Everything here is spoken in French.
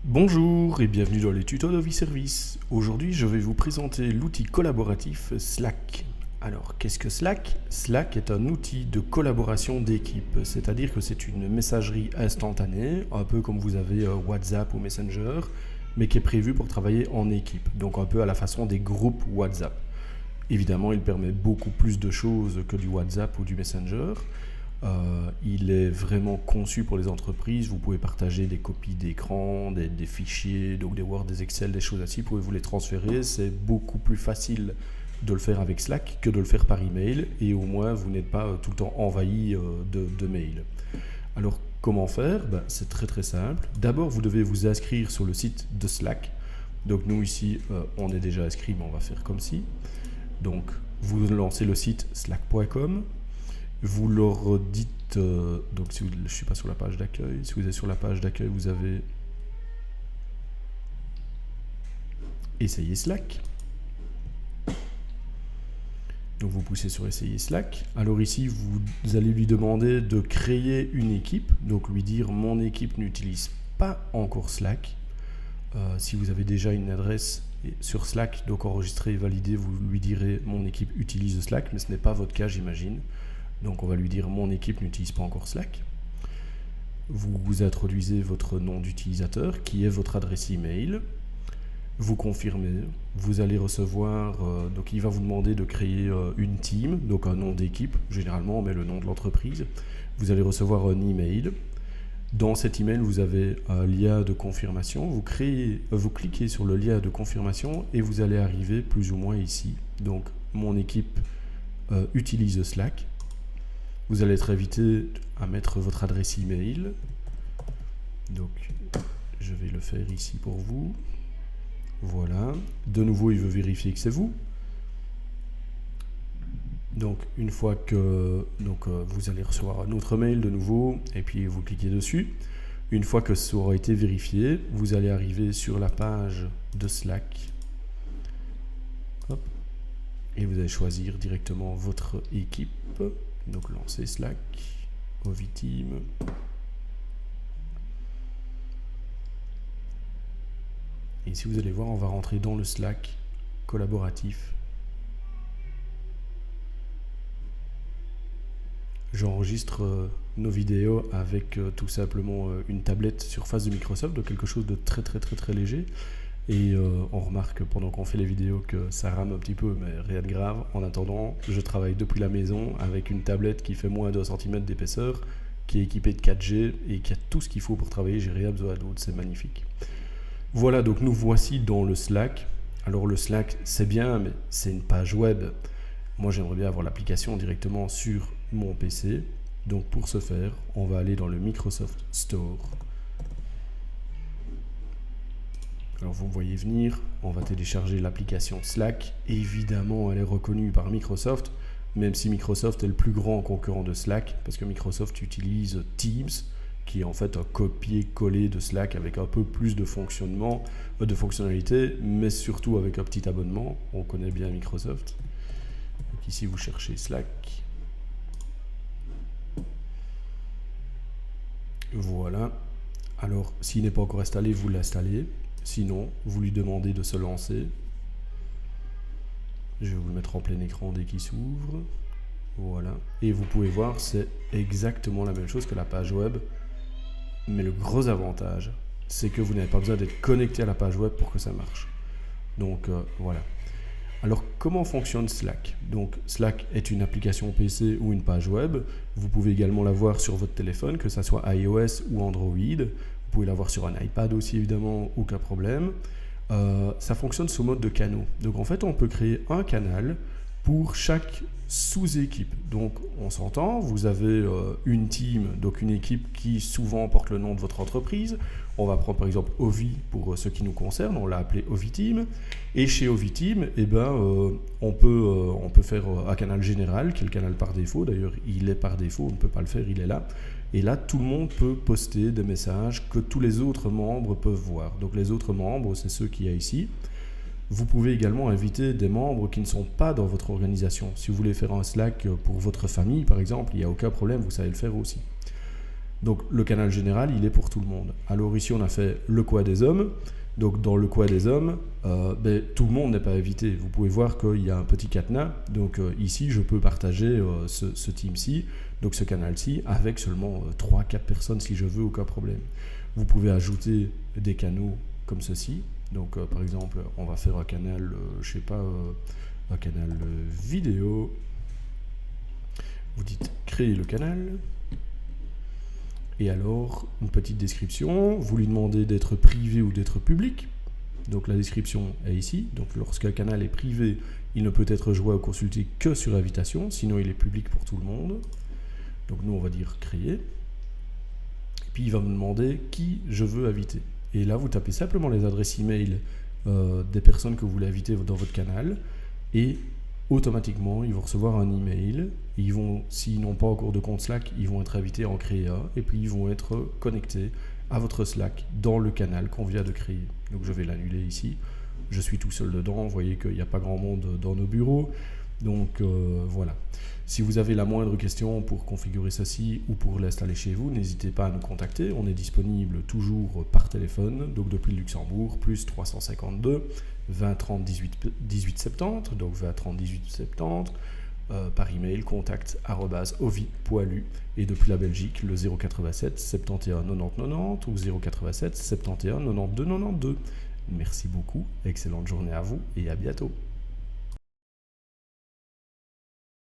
Bonjour et bienvenue dans les tutos d'Oviservice. Aujourd'hui, je vais vous présenter l'outil collaboratif Slack. Alors, qu'est-ce que Slack? Slack est un outil de collaboration d'équipe, c'est-à-dire que c'est une messagerie instantanée, un peu comme vous avez WhatsApp ou Messenger, mais qui est prévue pour travailler en équipe, donc un peu à la façon des groupes WhatsApp. Évidemment, il permet beaucoup plus de choses que du WhatsApp ou du Messenger. Il est vraiment conçu pour les entreprises. Vous pouvez partager des copies d'écran, des fichiers, donc des Word, des Excel, des choses ainsi. Vous pouvez vous les transférer. C'est beaucoup plus facile de le faire avec Slack que de le faire par email. Et au moins, vous n'êtes pas tout le temps envahi de mails. Alors, comment faire? C'est très simple. D'abord, vous devez vous inscrire sur le site de Slack. Donc nous ici, on est déjà inscrit, mais on va faire comme ci. Donc, vous lancez le site slack.com. Vous leur dites, donc si je ne suis pas sur la page d'accueil, si vous êtes sur la page d'accueil, vous avez Essayer Slack. Donc vous poussez sur Essayer Slack. Alors ici, vous allez lui demander de créer une équipe, donc lui dire mon équipe n'utilise pas encore Slack. Si vous avez déjà une adresse sur Slack, donc enregistrée et validée, vous lui direz mon équipe utilise Slack, mais ce n'est pas votre cas, j'imagine. Donc on va lui dire mon équipe n'utilise pas encore Slack. Vous introduisez votre nom d'utilisateur qui est votre adresse email. Vous confirmez. Vous allez recevoir, donc il va vous demander de créer une team, donc un nom d'équipe. Généralement on met le nom de l'entreprise. Vous allez recevoir un email. Dans cet email vous avez un lien de confirmation. Vous cliquez sur le lien de confirmation et vous allez arriver plus ou moins ici. Donc mon équipe utilise Slack. Vous allez être invité à mettre votre adresse email. Donc, je vais le faire ici pour vous. Voilà. De nouveau, il veut vérifier que c'est vous. Donc, une fois que vous allez recevoir un autre mail de nouveau, et puis vous cliquez dessus. Une fois que ça aura été vérifié, vous allez arriver sur la page de Slack. Hop. Et vous allez choisir directement votre équipe. Donc lancer Slack, Oviteam. Et ici vous allez voir, on va rentrer dans le Slack collaboratif. J'enregistre nos vidéos avec tout simplement une tablette Surface de Microsoft, donc quelque chose de très léger. Et on remarque pendant qu'on fait les vidéos que ça rame un petit peu, mais rien de grave. En attendant, je travaille depuis la maison avec une tablette qui fait moins de 1 cm d'épaisseur, qui est équipée de 4G et qui a tout ce qu'il faut pour travailler. J'ai rien besoin d'autre, c'est magnifique. Voilà, donc nous voici dans le Slack. Alors le Slack, c'est bien, mais c'est une page web. Moi, j'aimerais bien avoir l'application directement sur mon PC. Donc pour ce faire, on va aller dans le Microsoft Store. Alors vous me voyez venir, on va télécharger l'application Slack. Évidemment, elle est reconnue par Microsoft, même si Microsoft est le plus grand concurrent de Slack, parce que Microsoft utilise Teams, qui est en fait un copier-coller de Slack avec un peu plus de fonctionnalités, mais surtout avec un petit abonnement. On connaît bien Microsoft. Donc ici, vous cherchez Slack. Voilà. Alors, s'il n'est pas encore installé, vous l'installez. Sinon, vous lui demandez de se lancer. Je vais vous le mettre en plein écran dès qu'il s'ouvre. Voilà. Et vous pouvez voir, c'est exactement la même chose que la page web. Mais le gros avantage, c'est que vous n'avez pas besoin d'être connecté à la page web pour que ça marche. Donc, voilà. Alors, comment fonctionne Slack? Donc, Slack est une application PC ou une page web. Vous pouvez également la voir sur votre téléphone, que ce soit iOS ou Android. Vous pouvez l'avoir sur un iPad aussi, évidemment, aucun problème. Ça fonctionne sous mode de canaux. Donc en fait, on peut créer un canal pour chaque sous-équipe. Donc on s'entend, vous avez une team, donc une équipe qui souvent porte le nom de votre entreprise. On va prendre par exemple Ovi pour ce qui nous concerne, on l'a appelé Oviteam. Et chez Oviteam, on peut faire un canal général, qui est le canal par défaut. D'ailleurs, il est par défaut, on ne peut pas le faire, il est là. Et là, tout le monde peut poster des messages que tous les autres membres peuvent voir. Donc les autres membres, c'est ceux qu'il y a ici. Vous pouvez également inviter des membres qui ne sont pas dans votre organisation. Si vous voulez faire un Slack pour votre famille, par exemple, il n'y a aucun problème, vous savez le faire aussi. Donc le canal général, il est pour tout le monde. Alors ici, on a fait le quoi des hommes. Donc dans le quoi des hommes, tout le monde n'est pas invité. Vous pouvez voir qu'il y a un petit cadenas. Donc ici, je peux partager ce team-ci, donc ce canal-ci, avec seulement 3-4 personnes si je veux, aucun problème. Vous pouvez ajouter des canaux comme ceci. Donc par exemple, on va faire un canal, je sais pas, un canal vidéo. Vous dites créer le canal. Et alors, une petite description, vous lui demandez d'être privé ou d'être public. Donc la description est ici. Donc lorsqu'un canal est privé, il ne peut être joué ou consulté que sur invitation, sinon il est public pour tout le monde. Donc nous, on va dire créer. Et puis il va me demander qui je veux inviter. Et là, vous tapez simplement les adresses email des personnes que vous voulez inviter dans votre canal. Et automatiquement, ils vont recevoir un email. Ils vont, s'ils n'ont pas encore de compte Slack, ils vont être invités à en créer un. Et puis, ils vont être connectés à votre Slack dans le canal qu'on vient de créer. Donc, je vais l'annuler ici. Je suis tout seul dedans. Vous voyez qu'il n'y a pas grand monde dans nos bureaux. Donc, voilà. Si vous avez la moindre question pour configurer ceci ou pour l'installer chez vous, n'hésitez pas à nous contacter. On est disponible toujours par téléphone, donc depuis le Luxembourg, plus 352 20 30 18 70, donc 20 30 18 70, par email contact@ovi.lu, et depuis la Belgique, le 087 71 90 90 ou 087 71 92 92. Merci beaucoup, excellente journée à vous et à bientôt.